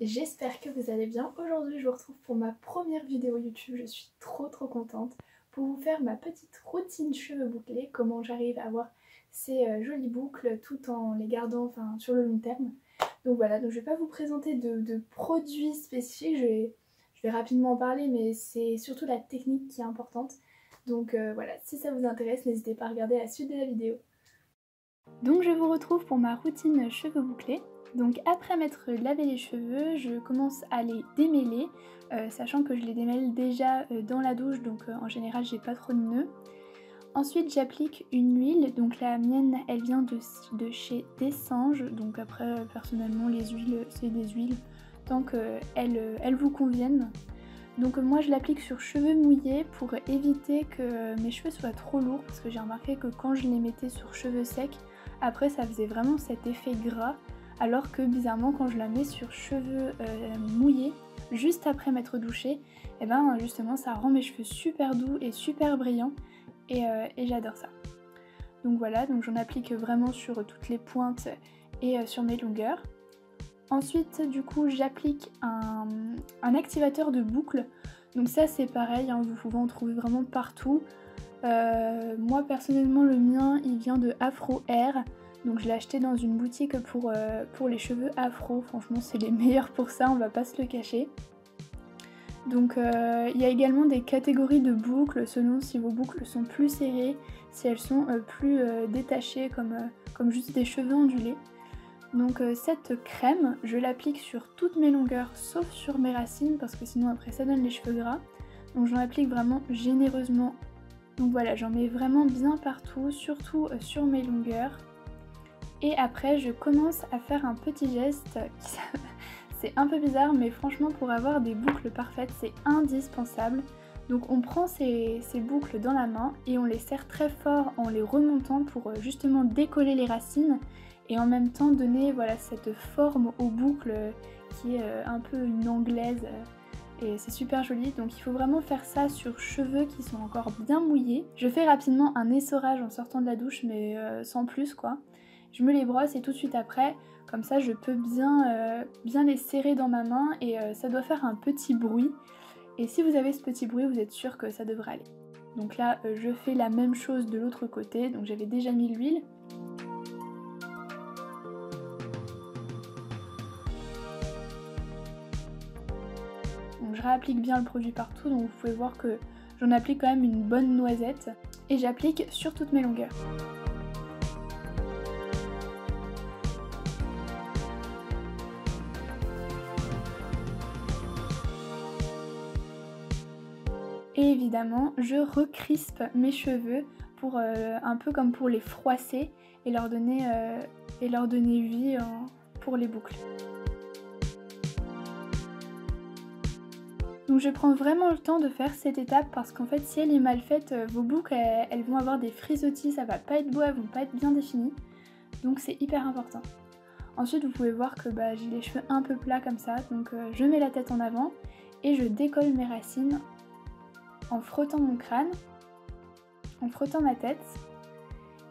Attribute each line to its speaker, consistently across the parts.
Speaker 1: j'espère que vous allez bien. Aujourd'hui je vous retrouve pour ma première vidéo YouTube, je suis trop contente pour vous faire ma petite routine cheveux bouclés, comment j'arrive à avoir ces jolies boucles tout en les gardant sur le long terme. Donc voilà, donc je vais pas vous présenter de produits spécifiques, je vais rapidement en parler mais c'est surtout la technique qui est importante. Donc voilà, si ça vous intéresse, n'hésitez pas à regarder la suite de la vidéo. Donc je vous retrouve pour ma routine cheveux bouclés. Donc après m'être lavé les cheveux, je commence à les démêler, sachant que je les démêle déjà dans la douche, donc en général j'ai pas trop de nœuds. Ensuite j'applique une huile, donc la mienne elle vient de chez Dessange, donc après personnellement les huiles c'est des huiles tant qu'elles vous conviennent. Donc moi je l'applique sur cheveux mouillés pour éviter que mes cheveux soient trop lourds, parce que j'ai remarqué que quand je les mettais sur cheveux secs, après ça faisait vraiment cet effet gras, alors que bizarrement quand je la mets sur cheveux mouillés, juste après m'être douchée, et ben justement ça rend mes cheveux super doux et super brillants, et j'adore ça. Donc voilà, donc j'en applique vraiment sur toutes les pointes et sur mes longueurs. Ensuite du coup j'applique un activateur de boucles, donc ça c'est pareil, hein, vous pouvez en trouver vraiment partout. Moi personnellement le mien il vient de Afro Air, donc je l'ai acheté dans une boutique pour les cheveux afro, franchement c'est les meilleurs pour ça, on va pas se le cacher. Donc il y a également des catégories de boucles selon si vos boucles sont plus serrées, si elles sont plus détachées comme juste des cheveux ondulés. Donc cette crème, je l'applique sur toutes mes longueurs sauf sur mes racines parce que sinon après ça donne les cheveux gras. Donc j'en applique vraiment généreusement. Donc voilà, j'en mets vraiment bien partout, surtout sur mes longueurs. Et après je commence à faire un petit geste qui c'est un peu bizarre mais franchement pour avoir des boucles parfaites c'est indispensable. Donc on prend ces boucles dans la main et on les serre très fort en les remontant pour justement décoller les racines et en même temps donner voilà, cette forme aux boucles qui est un peu une anglaise et c'est super joli. Donc il faut vraiment faire ça sur cheveux qui sont encore bien mouillés. Je fais rapidement un essorage en sortant de la douche mais sans plus quoi. Je me les brosse et tout de suite après, comme ça je peux bien les serrer dans ma main et ça doit faire un petit bruit. Et si vous avez ce petit bruit, vous êtes sûr que ça devrait aller. Donc là, je fais la même chose de l'autre côté, donc j'avais déjà mis l'huile. Donc je réapplique bien le produit partout, donc vous pouvez voir que j'en applique quand même une bonne noisette. Et j'applique sur toutes mes longueurs. Et évidemment, je recrispe mes cheveux pour un peu comme pour les froisser et leur donner vie pour les boucles. Donc je prends vraiment le temps de faire cette étape parce qu'en fait si elle est mal faite, vos boucles elles vont avoir des frisottis, ça va pas être beau, elles vont pas être bien définies. Donc c'est hyper important. Ensuite vous pouvez voir que j'ai les cheveux un peu plats comme ça, donc je mets la tête en avant et je décolle mes racines en frottant mon crâne, en frottant ma tête,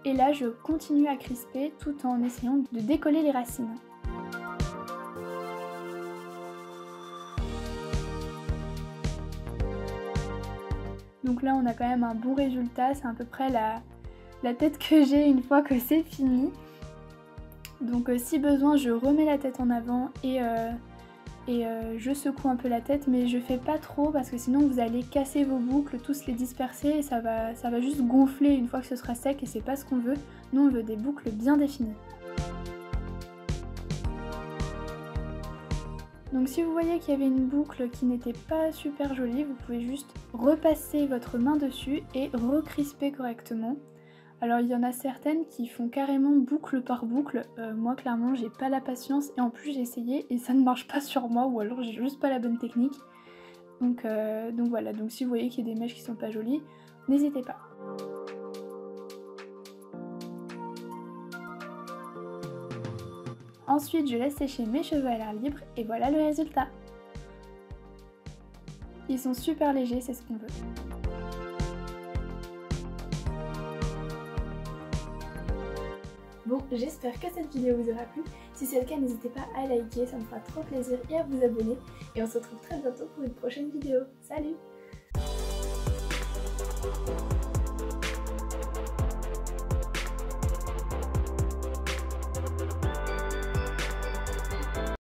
Speaker 1: et là je continue à crisper tout en essayant de décoller les racines. Donc là on a quand même un bon résultat, c'est à peu près la tête que j'ai une fois que c'est fini. Donc si besoin je remets la tête en avant et je secoue un peu la tête, mais je fais pas trop parce que sinon vous allez casser vos boucles, tous les disperser et ça va juste gonfler une fois que ce sera sec et c'est pas ce qu'on veut. Nous on veut des boucles bien définies. Donc si vous voyez qu'il y avait une boucle qui n'était pas super jolie, vous pouvez juste repasser votre main dessus et recrisper correctement. Alors il y en a certaines qui font carrément boucle par boucle, moi clairement j'ai pas la patience et en plus j'ai essayé et ça ne marche pas sur moi ou alors j'ai juste pas la bonne technique. Donc voilà, donc si vous voyez qu'il y a des mèches qui sont pas jolies, n'hésitez pas. Ensuite je laisse sécher mes cheveux à l'air libre et voilà le résultat. Ils sont super légers, c'est ce qu'on veut. Bon, j'espère que cette vidéo vous aura plu. Si c'est le cas, n'hésitez pas à liker, ça me fera trop plaisir, et à vous abonner. Et on se retrouve très bientôt pour une prochaine vidéo. Salut!